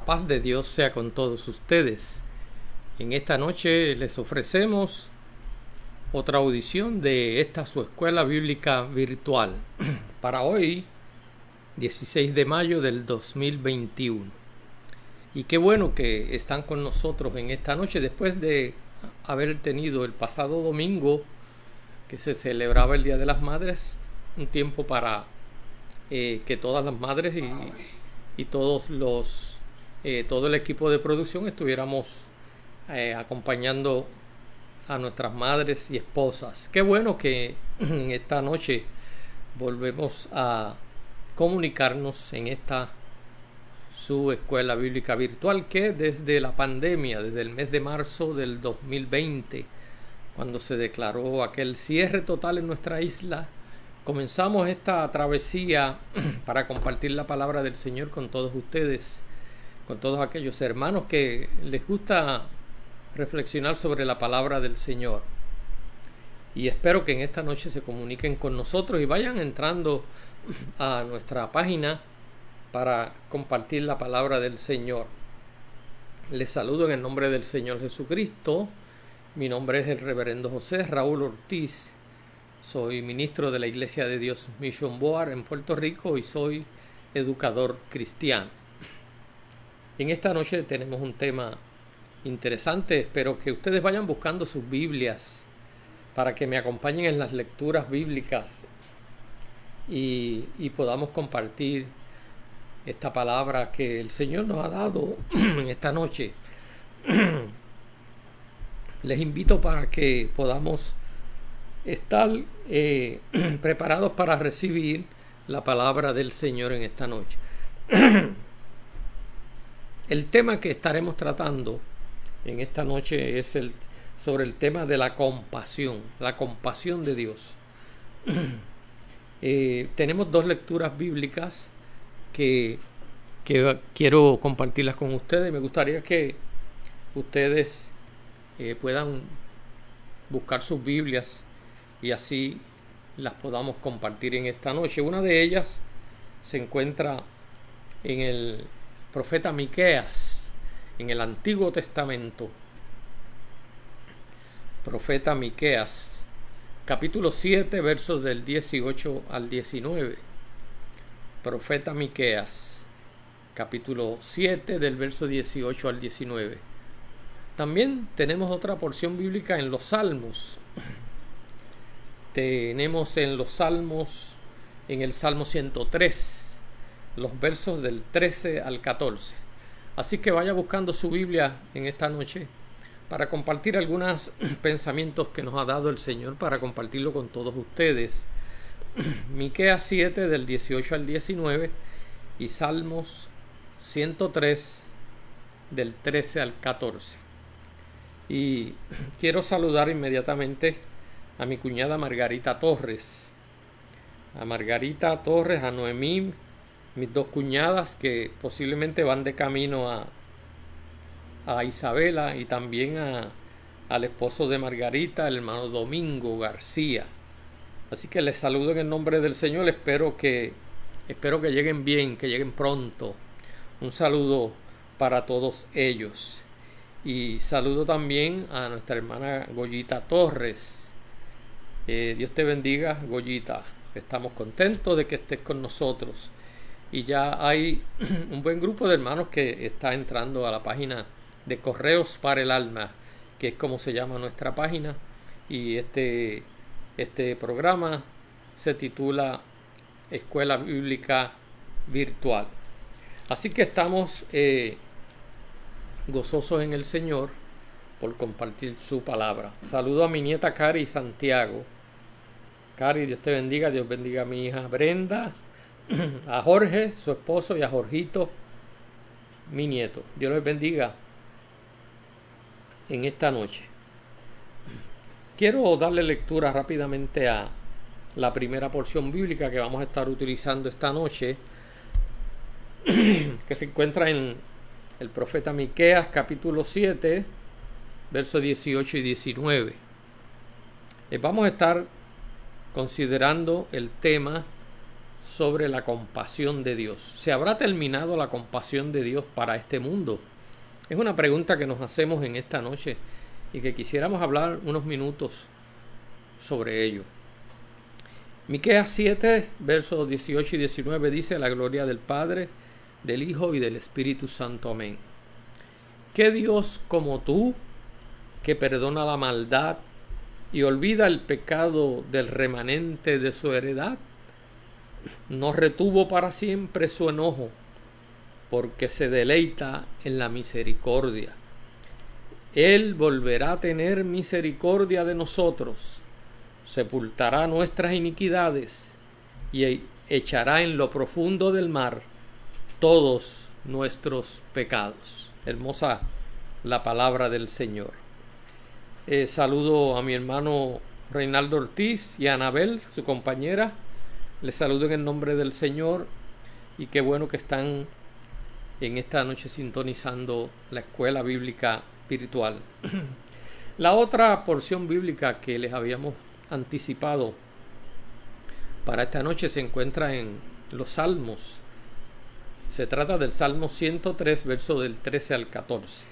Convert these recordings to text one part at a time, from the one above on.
Paz de Dios sea con todos ustedes. En esta noche les ofrecemos otra audición de esta su escuela bíblica virtual para hoy, 16 de mayo del 2021. Y qué bueno que están con nosotros en esta noche después de haber tenido el pasado domingo que se celebraba el Día de las Madres, un tiempo para que todas las madres y todos los todo el equipo de producción estuviéramos acompañando a nuestras madres y esposas. Qué bueno que en esta noche volvemos a comunicarnos en esta su escuela bíblica virtual que desde la pandemia, desde el mes de marzo del 2020, cuando se declaró aquel cierre total en nuestra isla, comenzamos esta travesía para compartir la palabra del Señor con todos ustedes, con todos aquellos hermanos que les gusta reflexionar sobre la palabra del Señor. Y espero que en esta noche se comuniquen con nosotros y vayan entrando a nuestra página para compartir la palabra del Señor. Les saludo en el nombre del Señor Jesucristo. Mi nombre es el reverendo José Raúl Ortiz. Soy ministro de la Iglesia de Dios Mission Board en Puerto Rico y soy educador cristiano. En esta noche tenemos un tema interesante. Espero que ustedes vayan buscando sus Biblias para que me acompañen en las lecturas bíblicas y podamos compartir esta palabra que el Señor nos ha dado en esta noche. Les invito para que podamos estar preparados para recibir la palabra del Señor en esta noche. El tema que estaremos tratando en esta noche es sobre el tema de la compasión de Dios. Tenemos dos lecturas bíblicas que quiero compartirlas con ustedes. Me gustaría que ustedes puedan buscar sus Biblias y así las podamos compartir en esta noche. Una de ellas se encuentra en el profeta Miqueas, en el Antiguo Testamento. Profeta Miqueas, capítulo 7, versos del 18 al 19. Profeta Miqueas, capítulo 7, del verso 18 al 19. También tenemos otra porción bíblica en los Salmos. Tenemos en los Salmos, en el Salmo 103, los versos del 13 al 14. Así que vaya buscando su Biblia en esta noche para compartir algunos pensamientos que nos ha dado el Señor para compartirlo con todos ustedes. Miqueas 7 del 18 al 19 y Salmos 103 del 13 al 14. Y quiero saludar inmediatamente a mi cuñada Margarita Torres. A Margarita Torres, a Noemí, mis dos cuñadas que posiblemente van de camino a Isabela, y también al esposo de Margarita, el hermano Domingo García. Así que les saludo en el nombre del Señor. Espero que lleguen bien, que lleguen pronto. Un saludo para todos ellos. Y saludo también a nuestra hermana Goyita Torres. Dios te bendiga, Goyita. Estamos contentos de que estés con nosotros. Y ya hay un buen grupo de hermanos que está entrando a la página de Correos para el Alma, que es como se llama nuestra página. Y este programa se titula Escuela Bíblica Virtual. Así que estamos gozosos en el Señor por compartir su palabra. Saludo a mi nieta Cari Santiago. Cari, Dios te bendiga. Dios bendiga a mi hija Brenda, a Jorge, su esposo, y a Jorgito, mi nieto. Dios les bendiga en esta noche. Quiero darle lectura rápidamente a la primera porción bíblica que vamos a estar utilizando esta noche, que se encuentra en el profeta Miqueas, capítulo 7, versos 18 y 19. Vamos a estar considerando el tema sobre la compasión de Dios. ¿Se habrá terminado la compasión de Dios para este mundo? Es una pregunta que nos hacemos en esta noche y que quisiéramos hablar unos minutos sobre ello. Miqueas 7, versos 18 y 19 dice: la gloria del Padre, del Hijo y del Espíritu Santo. Amén. ¿Qué Dios como tú, que perdona la maldad y olvida el pecado del remanente de su heredad? No retuvo para siempre su enojo, porque se deleita en la misericordia. Él volverá a tener misericordia de nosotros, sepultará nuestras iniquidades y echará en lo profundo del mar todos nuestros pecados. Hermosa la palabra del Señor. Saludo a mi hermano Reinaldo Ortiz y a Anabel, su compañera. Les saludo en el nombre del Señor y qué bueno que están en esta noche sintonizando la escuela bíblica virtual. La otra porción bíblica que les habíamos anticipado para esta noche se encuentra en los Salmos. Se trata del Salmo 103, verso del 13 al 14.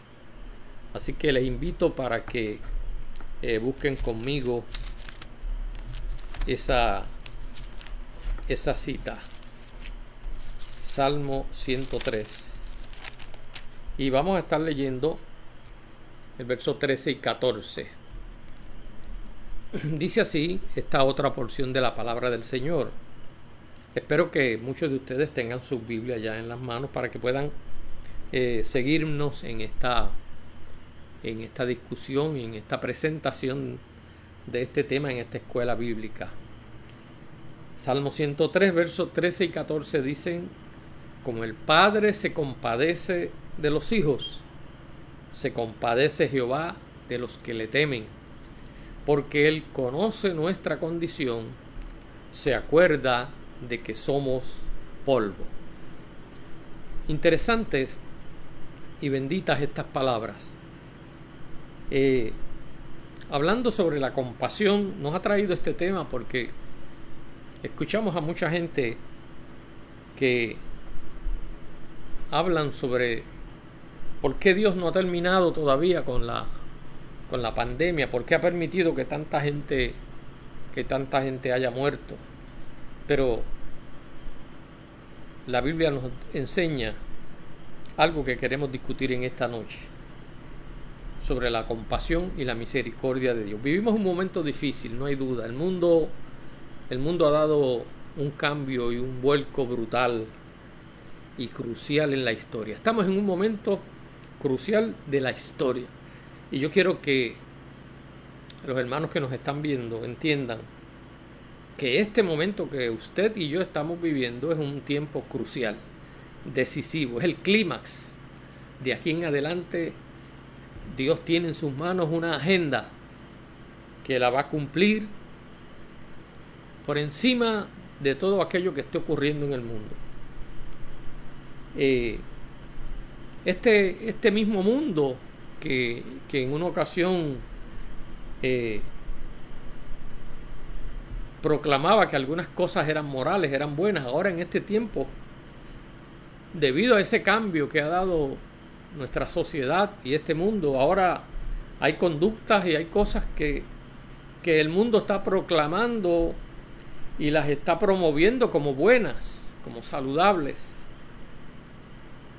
Así que les invito para que busquen conmigo esa cita. Salmo 103. Y vamos a estar leyendo el verso 13 y 14. Dice así esta otra porción de la palabra del Señor. Espero que muchos de ustedes tengan sus Biblias ya en las manos para que puedan seguirnos en esta discusión y en esta presentación de este tema en esta escuela bíblica. Salmo 103, versos 13 y 14 dicen: como el Padre se compadece de los hijos, se compadece Jehová de los que le temen, porque Él conoce nuestra condición, se acuerda de que somos polvo. Interesantes y benditas estas palabras. Hablando sobre la compasión, nos ha traído este tema porque escuchamos a mucha gente que hablan sobre por qué Dios no ha terminado todavía con la pandemia, por qué ha permitido que tanta gente haya muerto. Pero la Biblia nos enseña algo que queremos discutir en esta noche sobre la compasión y la misericordia de Dios. Vivimos un momento difícil, no hay duda. El mundo ha dado un cambio y un vuelco brutal y crucial en la historia. Estamos en un momento crucial de la historia. Y yo quiero que los hermanos que nos están viendo entiendan que este momento que usted y yo estamos viviendo es un tiempo crucial, decisivo, es el clímax. De aquí en adelante Dios tiene en sus manos una agenda que la va a cumplir por encima de todo aquello que esté ocurriendo en el mundo. Este mismo mundo que en una ocasión proclamaba que algunas cosas eran morales, eran buenas, ahora en este tiempo, debido a ese cambio que ha dado nuestra sociedad y este mundo, ahora hay conductas y hay cosas que el mundo está proclamando y las está promoviendo como buenas, como saludables,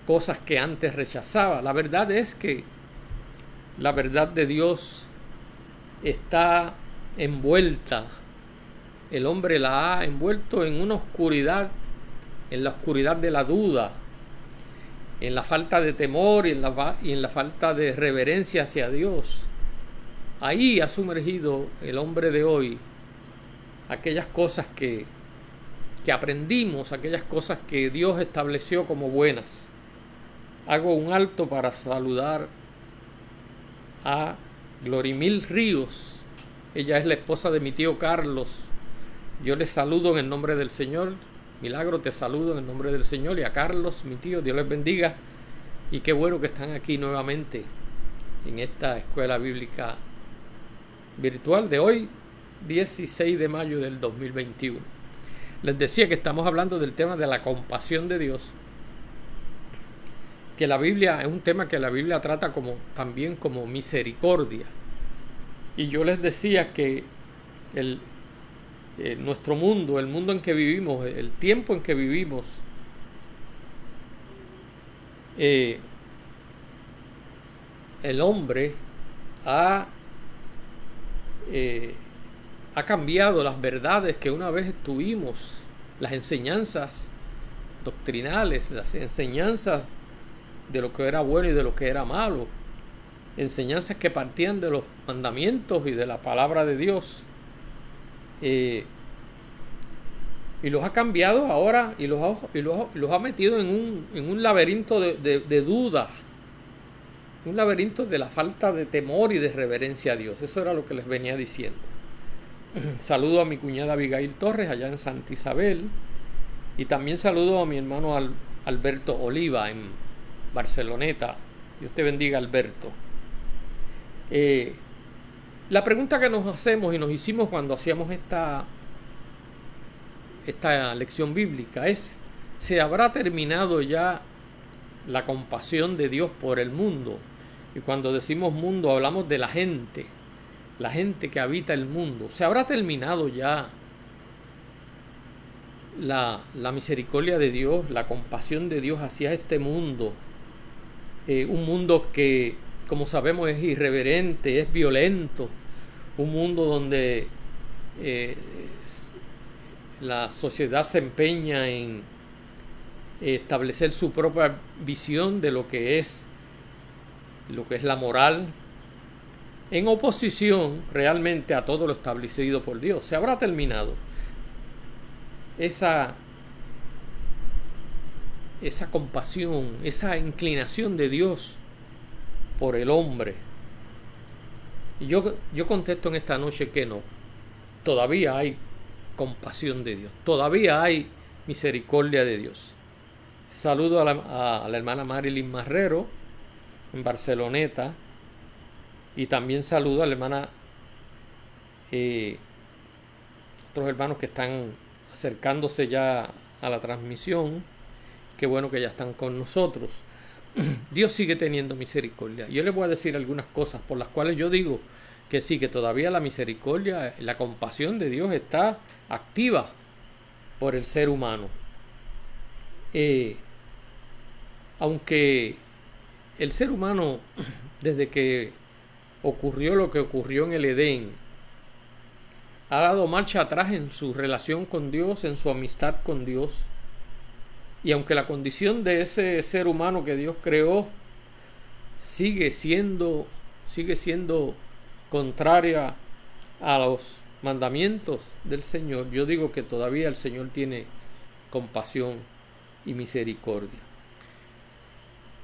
cosas que antes rechazaba. La verdad es que la verdad de Dios está envuelta, el hombre la ha envuelto en una oscuridad, en la oscuridad de la duda, en la falta de temor y en la falta de reverencia hacia Dios. Ahí ha sumergido el hombre de hoy aquellas cosas que aprendimos, aquellas cosas que Dios estableció como buenas. Hago un alto para saludar a Glorimil Ríos. Ella es la esposa de mi tío Carlos. Yo les saludo en el nombre del Señor. Milagro, te saludo en el nombre del Señor. Y a Carlos, mi tío, Dios les bendiga. Y qué bueno que están aquí nuevamente en esta escuela bíblica virtual de hoy, 16 de mayo del 2021. Les decía que estamos hablando del tema de la compasión de Dios, que la Biblia es un tema que la Biblia trata también como misericordia. Y yo les decía que nuestro mundo, el mundo en que vivimos, el tiempo en que vivimos, el hombre ha cambiado las verdades que una vez tuvimos, las enseñanzas doctrinales, las enseñanzas de lo que era bueno y de lo que era malo, enseñanzas que partían de los mandamientos y de la palabra de Dios, y los ha cambiado ahora y los ha metido en un laberinto de dudas, un laberinto de la falta de temor y de reverencia a Dios. Eso era lo que les venía diciendo. Saludo a mi cuñada Abigail Torres allá en Santa Isabel, y también saludo a mi hermano Alberto Oliva en Barceloneta. Dios te bendiga, Alberto. La pregunta que nos hacemos y nos hicimos cuando hacíamos esta lección bíblica es: ¿se habrá terminado ya la compasión de Dios por el mundo? Y cuando decimos mundo hablamos de la gente que habita el mundo. ¿Se habrá terminado ya la misericordia de Dios, la compasión de Dios hacia este mundo? Un mundo que, como sabemos, es irreverente, es violento, un mundo donde la sociedad se empeña en establecer su propia visión de lo que es la moral, en oposición realmente a todo lo establecido por Dios. ¿Se habrá terminado esa compasión, esa inclinación de Dios por el hombre? Y yo contesto en esta noche que no. Todavía hay compasión de Dios, todavía hay misericordia de Dios. Saludo a la hermana Marilyn Marrero en Barceloneta, y también saludo a la hermana, otros hermanos que están acercándose ya a la transmisión. Qué bueno que ya están con nosotros. Dios sigue teniendo misericordia. Yo les voy a decir algunas cosas por las cuales yo digo que sí, que todavía la misericordia, la compasión de Dios está activa por el ser humano. Aunque el ser humano, desde que ocurrió lo que ocurrió en el Edén, ha dado marcha atrás en su relación con Dios, en su amistad con Dios, y aunque la condición de ese ser humano que Dios creó sigue siendo contraria a los mandamientos del Señor, yo digo que todavía el Señor tiene compasión y misericordia.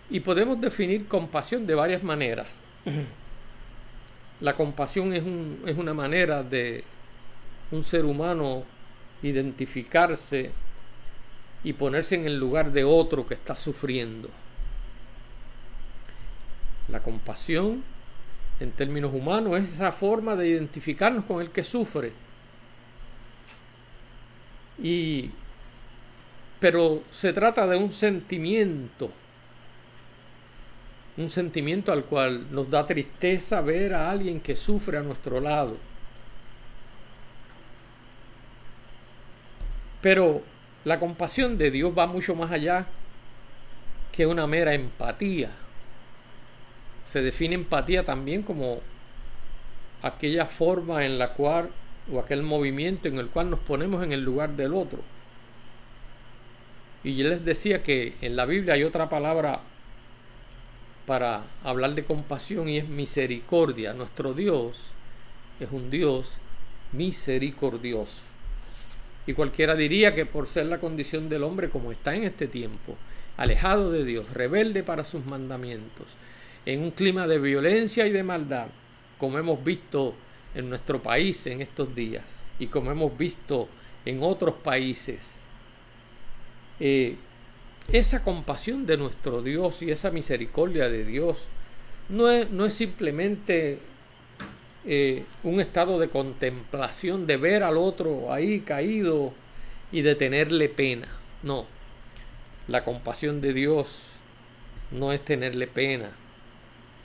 Y podemos definir compasión de varias maneras. La compasión es una manera de un ser humano identificarse y ponerse en el lugar de otro que está sufriendo. La compasión, en términos humanos, es esa forma de identificarnos con el que sufre. Pero se trata de un sentimiento al cual nos da tristeza ver a alguien que sufre a nuestro lado. Pero la compasión de Dios va mucho más allá que una mera empatía. Se define empatía también como aquella forma en la cual, o aquel movimiento en el cual nos ponemos en el lugar del otro. Y yo les decía que en la Biblia hay otra palabra para hablar de compasión, y es misericordia. Nuestro Dios es un Dios misericordioso. Y cualquiera diría que por ser la condición del hombre como está en este tiempo, alejado de Dios, rebelde para sus mandamientos, en un clima de violencia y de maldad, como hemos visto en nuestro país en estos días y como hemos visto en otros países, esa compasión de nuestro Dios y esa misericordia de Dios no es simplemente un estado de contemplación, de ver al otro ahí caído y de tenerle pena. No, la compasión de Dios no es tenerle pena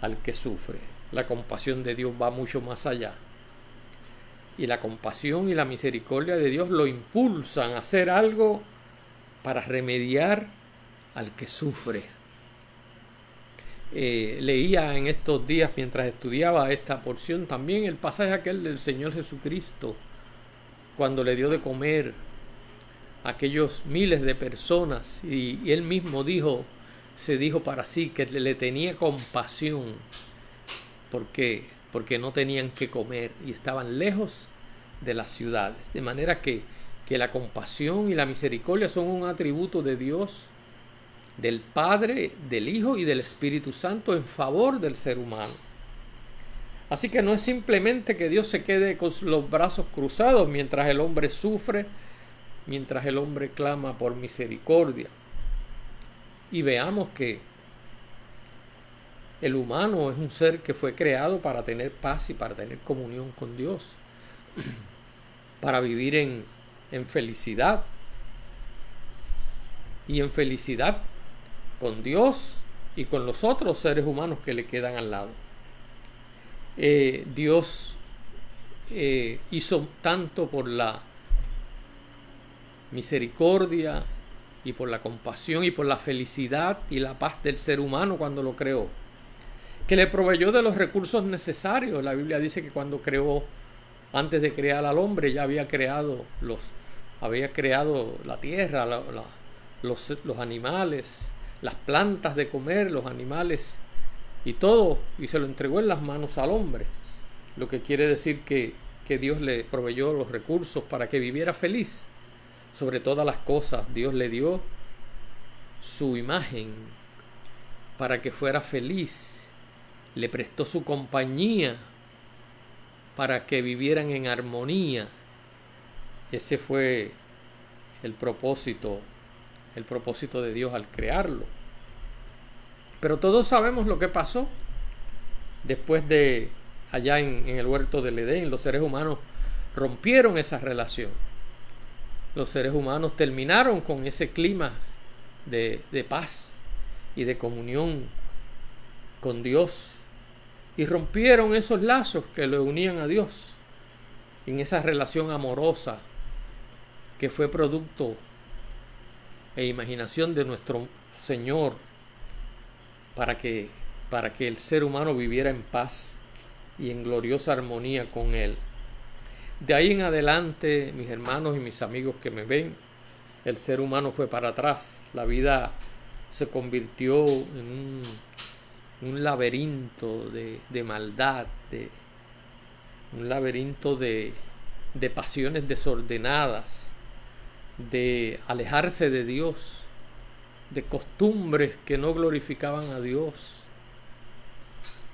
al que sufre. La compasión de Dios va mucho más allá. Y la compasión y la misericordia de Dios lo impulsan a hacer algo para remediar al que sufre. Leía en estos días, mientras estudiaba esta porción, también el pasaje aquel del Señor Jesucristo, cuando le dio de comer a aquellos miles de personas, y él mismo se dijo para sí que le tenía compasión porque no tenían que comer y estaban lejos de las ciudades. De manera que la compasión y la misericordia son un atributo de Dios, del Padre, del Hijo y del Espíritu Santo en favor del ser humano. Así que no es simplemente que Dios se quede con los brazos cruzados mientras el hombre sufre, mientras el hombre clama por misericordia. Y veamos que el humano es un ser que fue creado para tener paz y para tener comunión con Dios, para vivir en felicidad, y en felicidad con Dios y con los otros seres humanos que le quedan al lado. Dios hizo tanto por la misericordia y por la compasión y por la felicidad y la paz del ser humano cuando lo creó, que le proveyó de los recursos necesarios. La Biblia dice que cuando creó, antes de crear al hombre, ya había creado la tierra, los animales, las plantas de comer, los animales y todo, y se lo entregó en las manos al hombre. Lo que quiere decir que Dios le proveyó los recursos para que viviera feliz. Sobre todas las cosas, Dios le dio su imagen para que fuera feliz. Le prestó su compañía para que vivieran en armonía. Ese fue el propósito de Dios al crearlo. Pero todos sabemos lo que pasó después de allá en el huerto del Edén. Los seres humanos rompieron esa relación. Los seres humanos terminaron con ese clima de paz y de comunión con Dios, y rompieron esos lazos que lo unían a Dios en esa relación amorosa que fue producto e imaginación de nuestro Señor para que el ser humano viviera en paz y en gloriosa armonía con Él. De ahí en adelante, mis hermanos y mis amigos que me ven, el ser humano fue para atrás. La vida se convirtió en un laberinto de maldad, un laberinto de pasiones desordenadas, de alejarse de Dios, de costumbres que no glorificaban a Dios.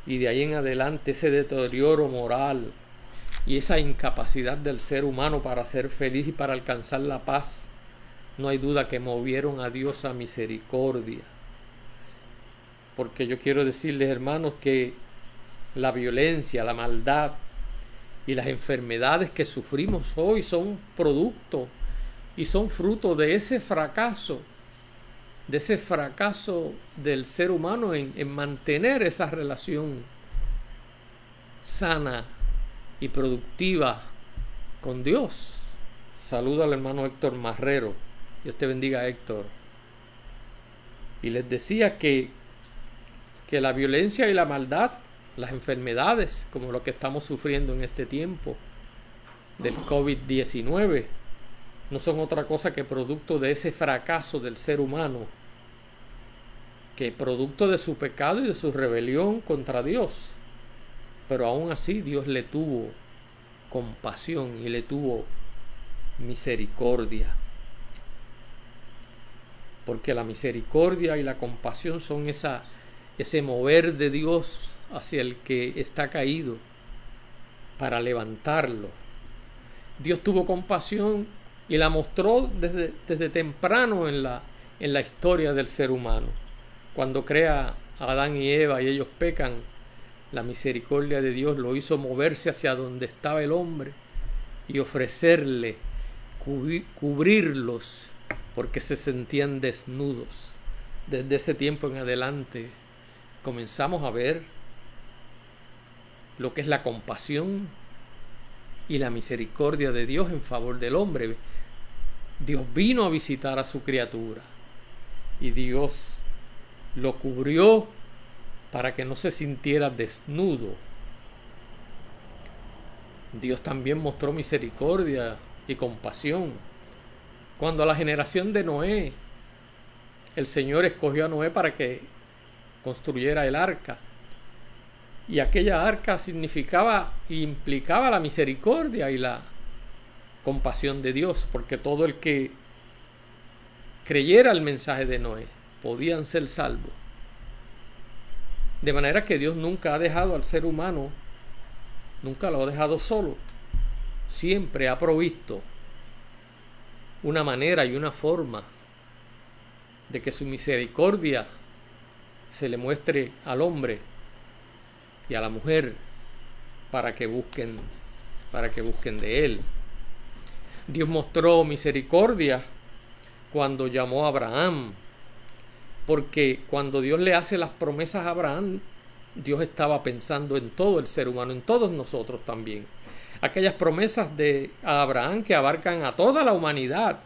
Y de ahí en adelante ese deterioro moral y esa incapacidad del ser humano para ser feliz y para alcanzar la paz, no hay duda que movieron a Dios a misericordia. Porque yo quiero decirles, hermanos, que la violencia, la maldad y las enfermedades que sufrimos hoy son producto y son fruto de ese fracaso del ser humano en mantener esa relación sana y productiva con Dios. Saludo al hermano Héctor Marrero. Dios te bendiga, Héctor. Y les decía que la violencia y la maldad, las enfermedades como lo que estamos sufriendo en este tiempo del COVID-19, no son otra cosa que producto de ese fracaso del ser humano, que producto de su pecado y de su rebelión contra Dios. Pero aún así Dios le tuvo compasión y le tuvo misericordia. Porque la misericordia y la compasión son ese mover de Dios hacia el que está caído para levantarlo. Dios tuvo compasión y la mostró desde temprano en la historia del ser humano. Cuando crea a Adán y Eva y ellos pecan, la misericordia de Dios lo hizo moverse hacia donde estaba el hombre y ofrecerle cubrirlos porque se sentían desnudos. Desde ese tiempo en adelante comenzamos a ver lo que es la compasión y la misericordia de Dios en favor del hombre. Dios vino a visitar a su criatura y Dios lo cubrió para que no se sintiera desnudo. Dios también mostró misericordia y compasión cuando a la generación de Noé, el Señor escogió a Noé para que construyera el arca. Y aquella arca significaba e implicaba la misericordia y la compasión de Dios, porque todo el que creyera el mensaje de Noé podían ser salvos. De manera que Dios nunca ha dejado al ser humano, nunca lo ha dejado solo. Siempre ha provisto una manera y una forma de que su misericordia se le muestre al hombre y a la mujer para que busquen de él. Dios mostró misericordia cuando llamó a Abraham, porque cuando Dios le hace las promesas a Abraham, Dios estaba pensando en todo el ser humano, en todos nosotros también. Aquellas promesas de Abraham que abarcan a toda la humanidad,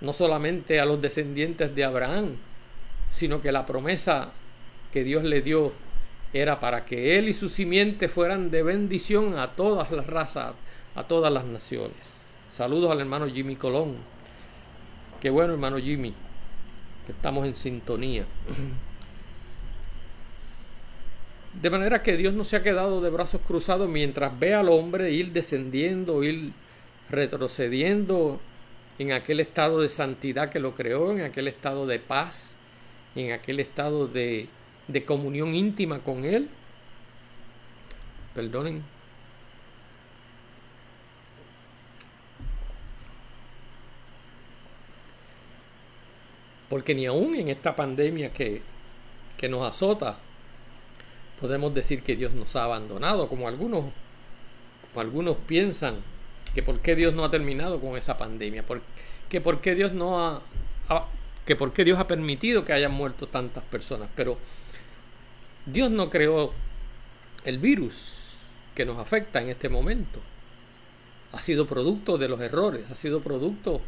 no solamente a los descendientes de Abraham, sino que la promesa que Dios le dio era para que él y su simiente fueran de bendición a todas las razas, a todas las naciones. Saludos al hermano Jimmy Colón. Qué bueno, hermano Jimmy, que estamos en sintonía. De manera que Dios no se ha quedado de brazos cruzados mientras ve al hombre ir descendiendo, ir retrocediendo en aquel estado de santidad que lo creó, en aquel estado de paz, en aquel estado de comunión íntima con Él. Perdonen. Porque ni aún en esta pandemia que nos azota, podemos decir que Dios nos ha abandonado, como algunos piensan, que por qué Dios no ha terminado con esa pandemia, que por qué Dios ha permitido que hayan muerto tantas personas. Pero Dios no creó el virus que nos afecta en este momento. Ha sido producto de los errores, ha sido producto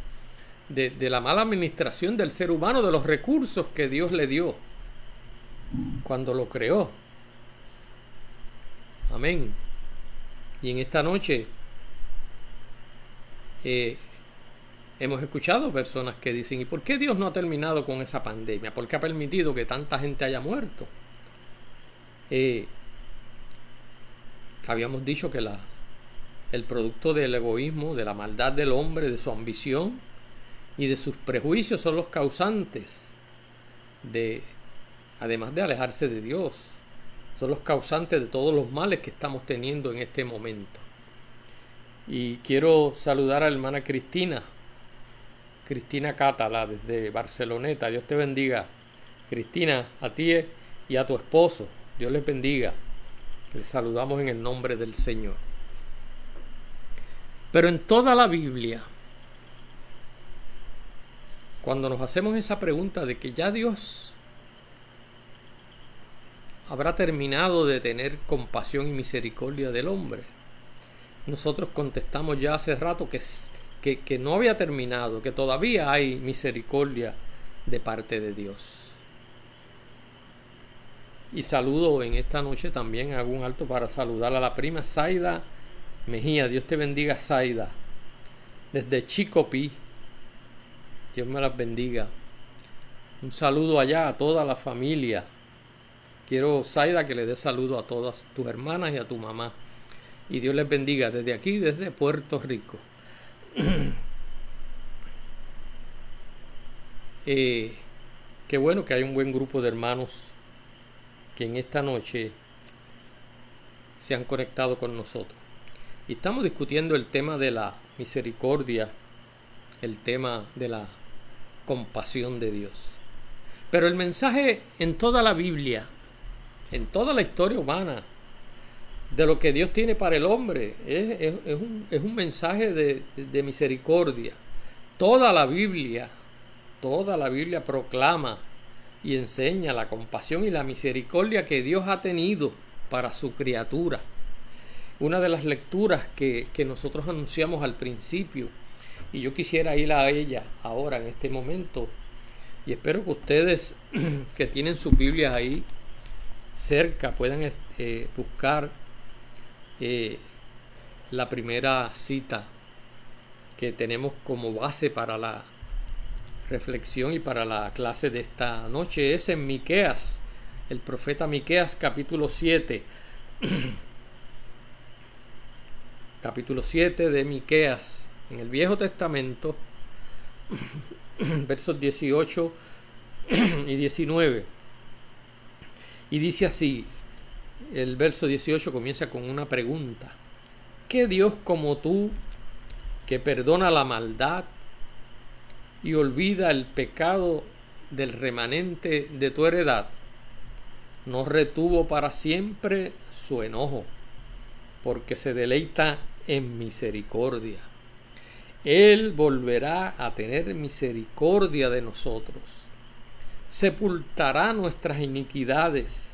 de la mala administración del ser humano, de los recursos que Dios le dio cuando lo creó. Amén. Y en esta noche hemos escuchado personas que dicen: ¿y por qué Dios no ha terminado con esa pandemia? ¿Por qué ha permitido que tanta gente haya muerto? Habíamos dicho que el producto del egoísmo, de la maldad del hombre, de su ambición y de sus prejuicios son los causantes además de alejarse de Dios, son los causantes de todos los males que estamos teniendo en este momento. Y quiero saludar a la hermana Cristina Cátala desde Barceloneta. Dios te bendiga, Cristina, a ti y a tu esposo. Dios les bendiga. Les saludamos en el nombre del Señor. Pero en toda la Biblia, cuando nos hacemos esa pregunta de que ya Dios habrá terminado de tener compasión y misericordia del hombre, nosotros contestamos ya hace rato que no había terminado, que todavía hay misericordia de parte de Dios. Y saludo en esta noche también, hago un alto para saludar a la prima Zaida Mejía. Dios te bendiga, Zaida, desde Chicopí. Dios me las bendiga. Un saludo allá a toda la familia. Quiero, Zaida, que le dé saludo a todas tus hermanas y a tu mamá. Y Dios les bendiga desde aquí, desde Puerto Rico. Qué bueno que hay un buen grupo de hermanos que en esta noche se han conectado con nosotros. Y estamos discutiendo el tema de la misericordia, el tema de la compasión de Dios. Pero el mensaje en toda la Biblia, en toda la historia humana, de lo que Dios tiene para el hombre. Es un mensaje de misericordia. Toda la Biblia proclama y enseña la compasión y la misericordia que Dios ha tenido para su criatura. Una de las lecturas que nosotros anunciamos al principio, y yo quisiera ir a ella ahora en este momento, y espero que ustedes que tienen sus Biblias ahí cerca puedan buscar la primera cita que tenemos como base para la reflexión y para la clase de esta noche. Es en Miqueas, el profeta Miqueas, capítulo 7. Capítulo 7 de Miqueas, en el Viejo Testamento, versos 18 y 19. Y dice así, el verso 18 comienza con una pregunta. ¿Qué Dios como tú, que perdona la maldad y olvida el pecado del remanente de tu heredad, no retuvo para siempre su enojo, porque se deleita en misericordia? Él volverá a tener misericordia de nosotros, sepultará nuestras iniquidades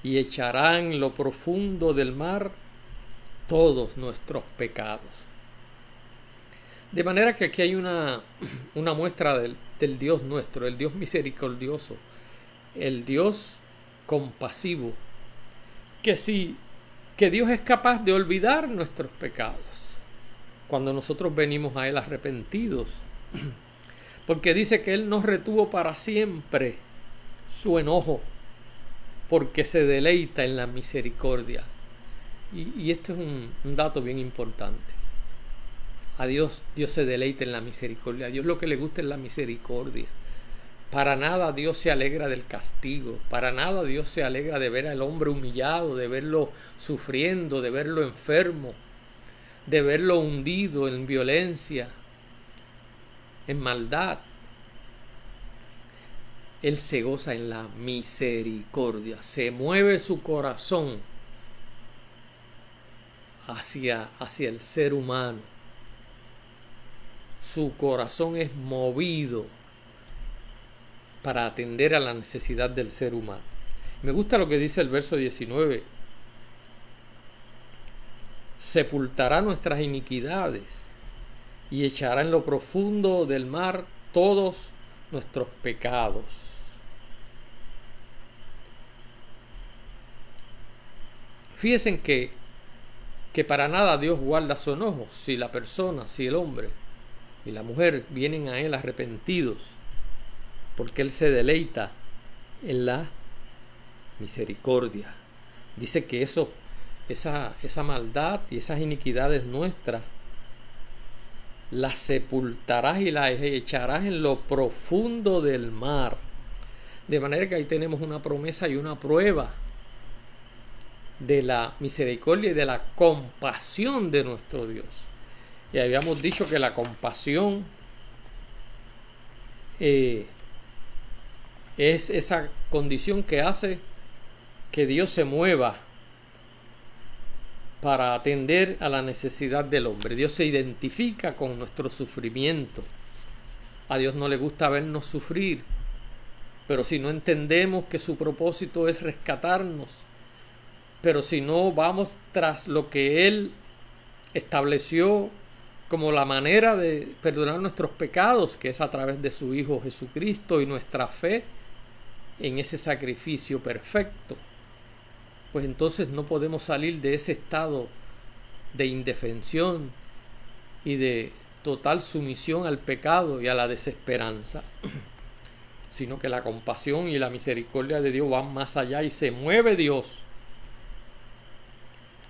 y echará en lo profundo del mar todos nuestros pecados. De manera que aquí hay una muestra del Dios nuestro, el Dios misericordioso, el Dios compasivo, que Dios es capaz de olvidar nuestros pecados cuando nosotros venimos a Él arrepentidos, porque dice que Él nos retuvo para siempre su enojo, porque se deleita en la misericordia. Y esto es un dato bien importante. A Dios se deleita en la misericordia. A Dios lo que le gusta es la misericordia. Para nada Dios se alegra del castigo. Para nada Dios se alegra de ver al hombre humillado, de verlo sufriendo, de verlo enfermo, de verlo hundido en violencia, en maldad. Él se goza en la misericordia. Se mueve su corazón hacia el ser humano. Su corazón es movido para atender a la necesidad del ser humano. Me gusta lo que dice el verso 19. Sepultará nuestras iniquidades y echará en lo profundo del mar todos nuestros pecados. Fíjense que para nada Dios guarda su enojo. Si la persona, si el hombre y la mujer vienen a Él arrepentidos, porque Él se deleita en la misericordia. Dice que esa maldad y esas iniquidades nuestras las sepultarás y las echarás en lo profundo del mar. De manera que ahí tenemos una promesa y una prueba de la misericordia y de la compasión de nuestro Dios. Y habíamos dicho que la compasión es esa condición que hace que Dios se mueva para atender a la necesidad del hombre. Dios se identifica con nuestro sufrimiento. A Dios no le gusta vernos sufrir, pero si no entendemos que su propósito es rescatarnos, pero si no vamos tras lo que Él estableció como la manera de perdonar nuestros pecados, que es a través de su Hijo Jesucristo y nuestra fe en ese sacrificio perfecto, pues entonces no podemos salir de ese estado de indefensión y de total sumisión al pecado y a la desesperanza, sino que la compasión y la misericordia de Dios van más allá y se mueve Dios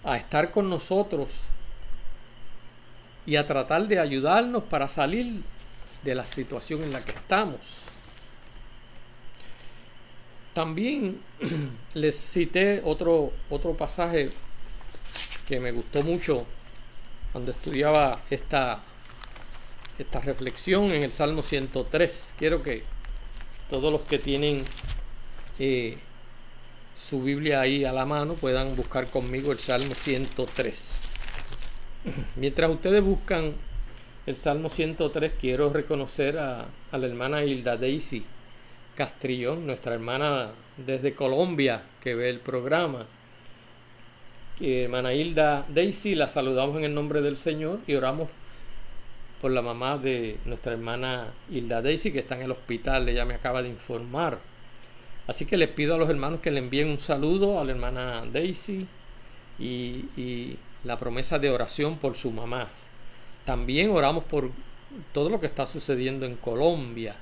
a estar con nosotros y a tratar de ayudarnos para salir de la situación en la que estamos. También les cité otro pasaje que me gustó mucho cuando estudiaba esta reflexión en el Salmo 103. Quiero que todos los que tienen su Biblia ahí a la mano, puedan buscar conmigo el Salmo 103. Mientras ustedes buscan el Salmo 103, quiero reconocer a la hermana Hilda Daisy Castrillón, nuestra hermana desde Colombia que ve el programa. Hermana Hilda Daisy, la saludamos en el nombre del Señor y oramos por la mamá de nuestra hermana Hilda Daisy, que está en el hospital. Ella me acaba de informar. Así que les pido a los hermanos que le envíen un saludo a la hermana Daisy y la promesa de oración por su mamá. También oramos por todo lo que está sucediendo en Colombia.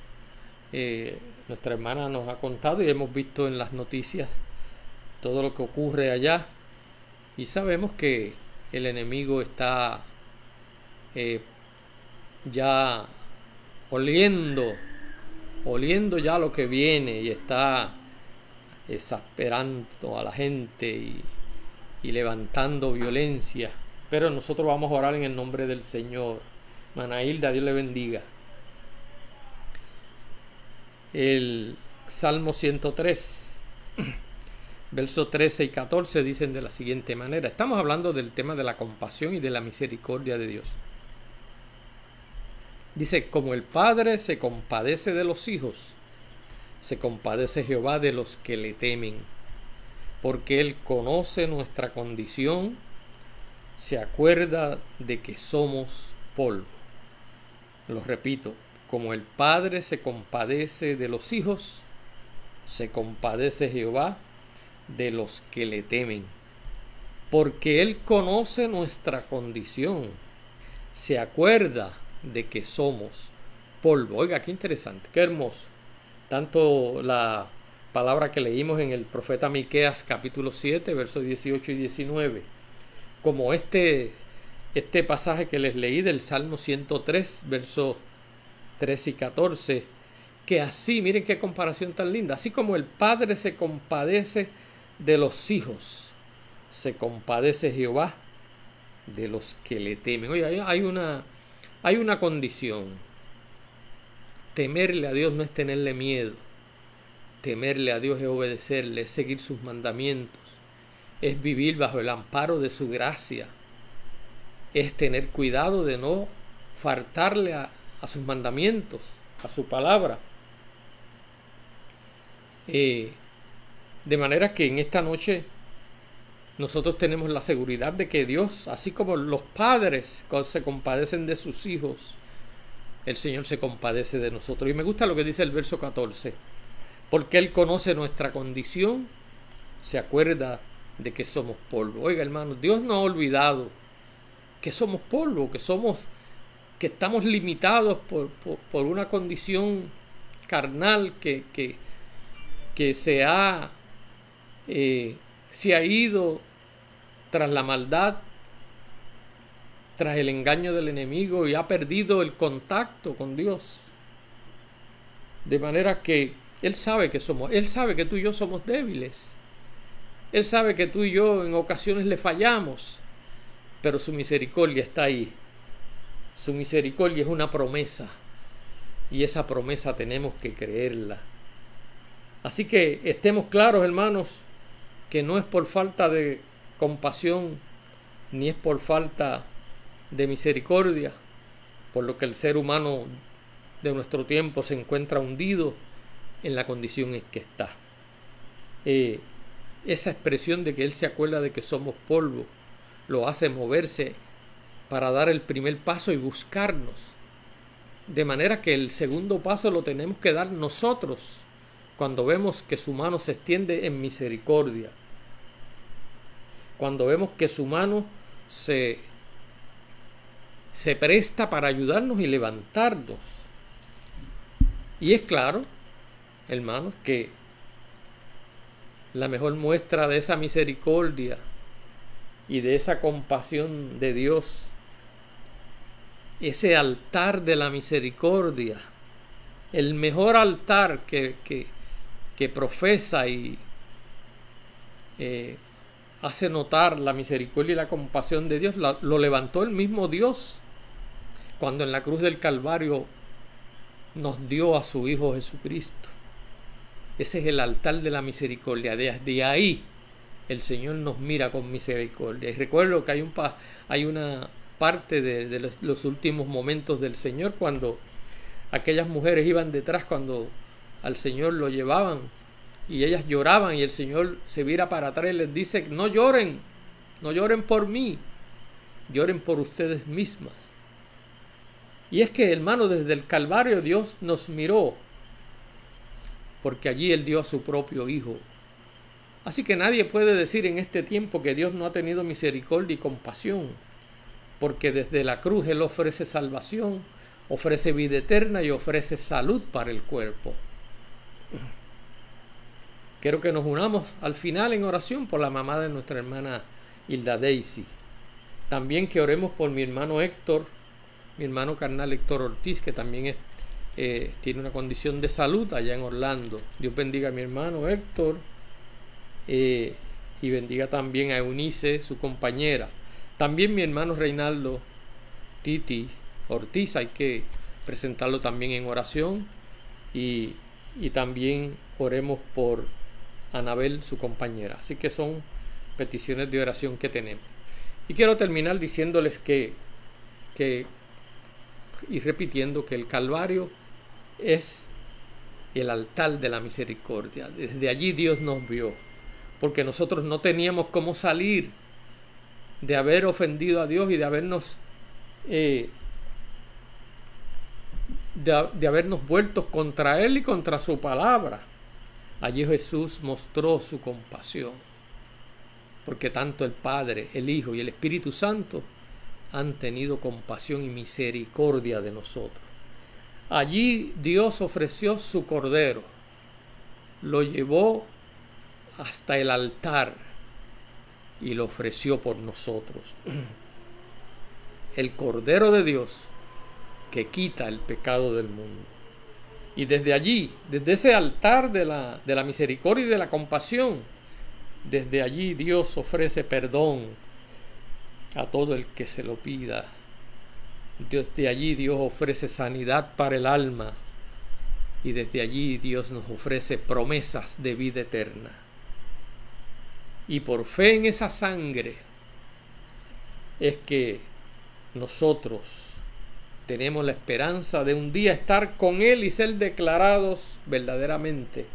Nuestra hermana nos ha contado y hemos visto en las noticias todo lo que ocurre allá. Y sabemos que el enemigo está ya oliendo ya lo que viene y está exasperando a la gente y levantando violencia. Pero nosotros vamos a orar en el nombre del Señor. Hermana Hilda, Dios le bendiga. El Salmo 103 versos 13 y 14 dicen de la siguiente manera. Estamos hablando del tema de la compasión y de la misericordia de Dios. Dice: como el Padre se compadece de los hijos, se compadece Jehová de los que le temen, porque Él conoce nuestra condición, se acuerda de que somos polvo. Lo repito: como el Padre se compadece de los hijos, se compadece Jehová de los que le temen, porque Él conoce nuestra condición, se acuerda de que somos polvo. Oiga, qué interesante, qué hermoso. Tanto la palabra que leímos en el profeta Miqueas capítulo 7 versos 18 y 19, como este pasaje que les leí del Salmo 103 versos 13 y 14, que así, miren qué comparación tan linda, así como el Padre se compadece de los hijos, se compadece Jehová de los que le temen. Oye, hay una condición. Temerle a Dios no es tenerle miedo. Temerle a Dios es obedecerle, es seguir sus mandamientos, es vivir bajo el amparo de su gracia, es tener cuidado de no faltarle a sus mandamientos, a su palabra. De manera que en esta noche nosotros tenemos la seguridad de que Dios, así como los padres se compadecen de sus hijos, el Señor se compadece de nosotros. Y me gusta lo que dice el verso 14: porque Él conoce nuestra condición, se acuerda de que somos polvo. Oiga, hermanos, Dios no ha olvidado que somos polvo, que estamos limitados por una condición carnal que se ha ido tras la maldad, tras el engaño del enemigo, y ha perdido el contacto con Dios. De manera que Él sabe que tú y yo somos débiles. Él sabe que tú y yo en ocasiones le fallamos, pero su misericordia está ahí. Su misericordia es una promesa, y esa promesa tenemos que creerla. Así que estemos claros, hermanos, que no es por falta de compasión, ni es por falta de misericordia, por lo que el ser humano de nuestro tiempo se encuentra hundido en la condición en que está. Esa expresión de que Él se acuerda de que somos polvo lo hace moverse para dar el primer paso y buscarnos. De manera que el segundo paso lo tenemos que dar nosotros cuando vemos que su mano se extiende en misericordia, cuando vemos que su mano se presta para ayudarnos y levantarnos. Y es claro, hermanos, que la mejor muestra de esa misericordia y de esa compasión de Dios, ese altar de la misericordia, el mejor altar que profesa y hace notar la misericordia y la compasión de Dios, lo levantó el mismo Dios cuando en la cruz del Calvario nos dio a su Hijo Jesucristo. Ese es el altar de la misericordia. Desde ahí el Señor nos mira con misericordia. Y recuerdo que hay una parte de los últimos momentos del Señor, cuando aquellas mujeres iban detrás, cuando al Señor lo llevaban, y ellas lloraban, y el Señor se vira para atrás y les dice: no lloren, no lloren por mí, lloren por ustedes mismas. Y es que, hermano, desde el Calvario Dios nos miró, porque allí Él dio a su propio Hijo. Así que nadie puede decir en este tiempo que Dios no ha tenido misericordia y compasión, porque desde la cruz Él ofrece salvación, ofrece vida eterna y ofrece salud para el cuerpo. Quiero que nos unamos al final en oración por la mamá de nuestra hermana Hilda Daisy. También que oremos por mi hermano Héctor, mi hermano carnal Héctor Ortiz, que también tiene una condición de salud allá en Orlando. Dios bendiga a mi hermano Héctor y bendiga también a Eunice, su compañera. También mi hermano Reinaldo Titi Ortiz, hay que presentarlo también en oración, y también oremos por Anabel, su compañera. Así que son peticiones de oración que tenemos. Y quiero terminar diciéndoles que y repitiendo que el Calvario es el altar de la misericordia. Desde allí Dios nos vio, porque nosotros no teníamos cómo salir de haber ofendido a Dios y de habernos vuelto contra Él y contra su palabra. Allí Jesús mostró su compasión, porque tanto el Padre, el Hijo y el Espíritu Santo han tenido compasión y misericordia de nosotros. Allí Dios ofreció su Cordero, lo llevó hasta el altar y lo ofreció por nosotros. El Cordero de Dios que quita el pecado del mundo. Y desde allí, desde ese altar de la misericordia y de la compasión, desde allí Dios ofrece perdón a todo el que se lo pida. Desde allí Dios ofrece sanidad para el alma, y desde allí Dios nos ofrece promesas de vida eterna. Y por fe en esa sangre es que nosotros tenemos la esperanza de un día estar con Él y ser declarados verdaderamente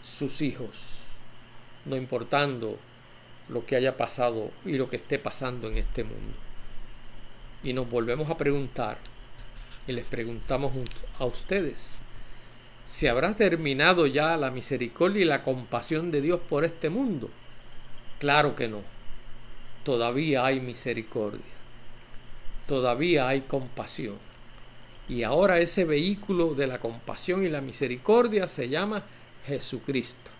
sus hijos, no importando lo que haya pasado y lo que esté pasando en este mundo. Y nos volvemos a preguntar, y les preguntamos a ustedes: ¿se habrá terminado ya la misericordia y la compasión de Dios por este mundo? Claro que no. Todavía hay misericordia, todavía hay compasión. Y ahora ese vehículo de la compasión y la misericordia se llama Jesucristo.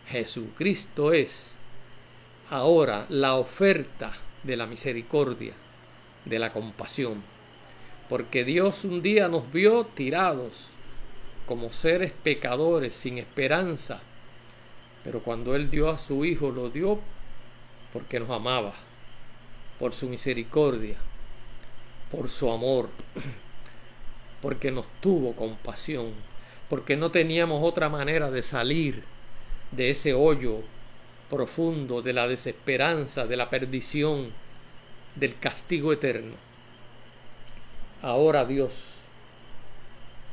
Jesucristo es ahora la oferta de la misericordia, de la compasión. Porque Dios un día nos vio tirados como seres pecadores, sin esperanza. Pero cuando Él dio a su Hijo, lo dio porque nos amaba, por su misericordia, por su amor, porque nos tuvo compasión, porque no teníamos otra manera de salir de ese hoyo profundo, de la desesperanza, de la perdición, del castigo eterno. Ahora Dios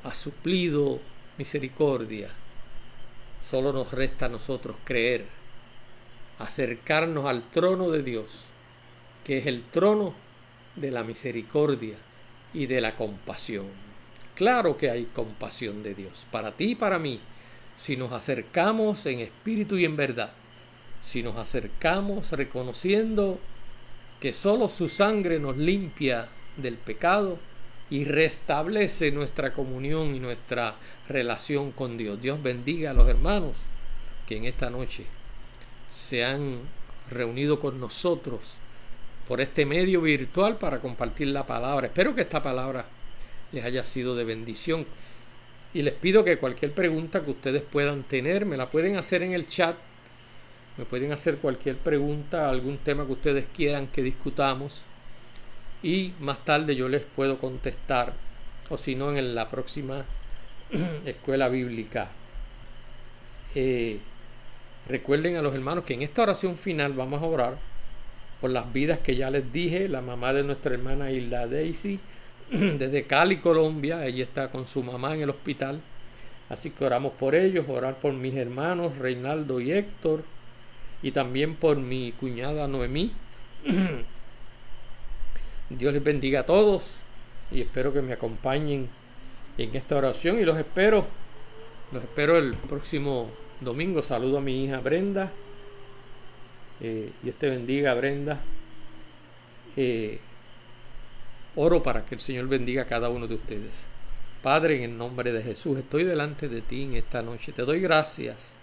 ha suplido misericordia. Solo nos resta a nosotros creer, acercarnos al trono de Dios, que es el trono de la misericordia y de la compasión. Claro que hay compasión de Dios para ti y para mí, si nos acercamos en espíritu y en verdad, si nos acercamos reconociendo que solo su sangre nos limpia del pecado y restablece nuestra comunión y nuestra relación con Dios. Dios bendiga a los hermanos que en esta noche se han reunido con nosotros por este medio virtual para compartir la palabra. Espero que esta palabra les haya sido de bendición. Y les pido que cualquier pregunta que ustedes puedan tener, me la pueden hacer en el chat. Me pueden hacer cualquier pregunta, algún tema que ustedes quieran que discutamos. Y más tarde yo les puedo contestar. O si no, en la próxima escuela bíblica Recuerden a los hermanos que en esta oración final vamos a orar por las vidas que ya les dije. La mamá de nuestra hermana Hilda Daisy, desde Cali, Colombia. Ella está con su mamá en el hospital. Así que oramos por ellos, orar por mis hermanos Reinaldo y Héctor, y también por mi cuñada Noemí. Dios les bendiga a todos y espero que me acompañen en esta oración, y los espero el próximo domingo. Saludo a mi hija Brenda. Dios te bendiga, Brenda. Oro para que el Señor bendiga a cada uno de ustedes. Padre, en el nombre de Jesús, estoy delante de ti en esta noche. Te doy gracias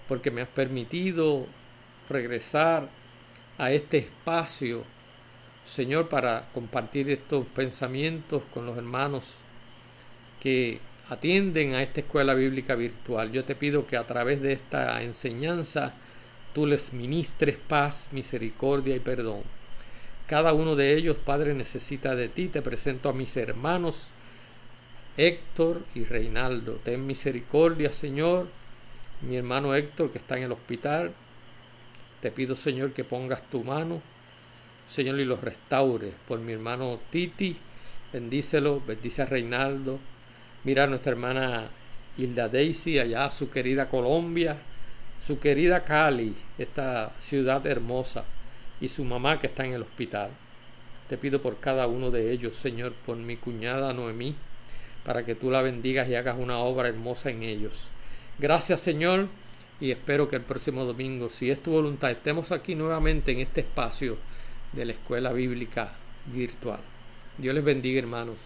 porque me has permitido regresar a este espacio, Señor, para compartir estos pensamientos con los hermanos que atienden a esta escuela bíblica virtual. Yo te pido que a través de esta enseñanza tú les ministres paz, misericordia y perdón. Cada uno de ellos, Padre, necesita de ti. Te presento a mis hermanos Héctor y Reinaldo. Ten misericordia, Señor. Mi hermano Héctor, que está en el hospital, te pido, Señor, que pongas tu mano, Señor, y los restaures. Por mi hermano Titi, bendícelo, bendice a Reinaldo. Mira a nuestra hermana Hilda Daisy, allá su querida Colombia, su querida Cali, esta ciudad hermosa, y su mamá que está en el hospital. Te pido por cada uno de ellos, Señor, por mi cuñada Noemí, para que tú la bendigas y hagas una obra hermosa en ellos. Gracias, Señor, y espero que el próximo domingo, si es tu voluntad, estemos aquí nuevamente en este espacio de la escuela bíblica virtual. Dios les bendiga, hermanos.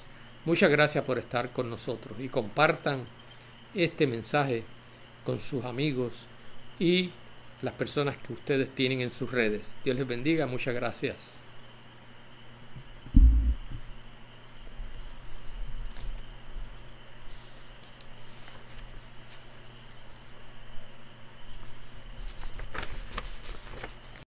Muchas gracias por estar con nosotros, y compartan este mensaje con sus amigos y las personas que ustedes tienen en sus redes. Dios les bendiga. Muchas gracias.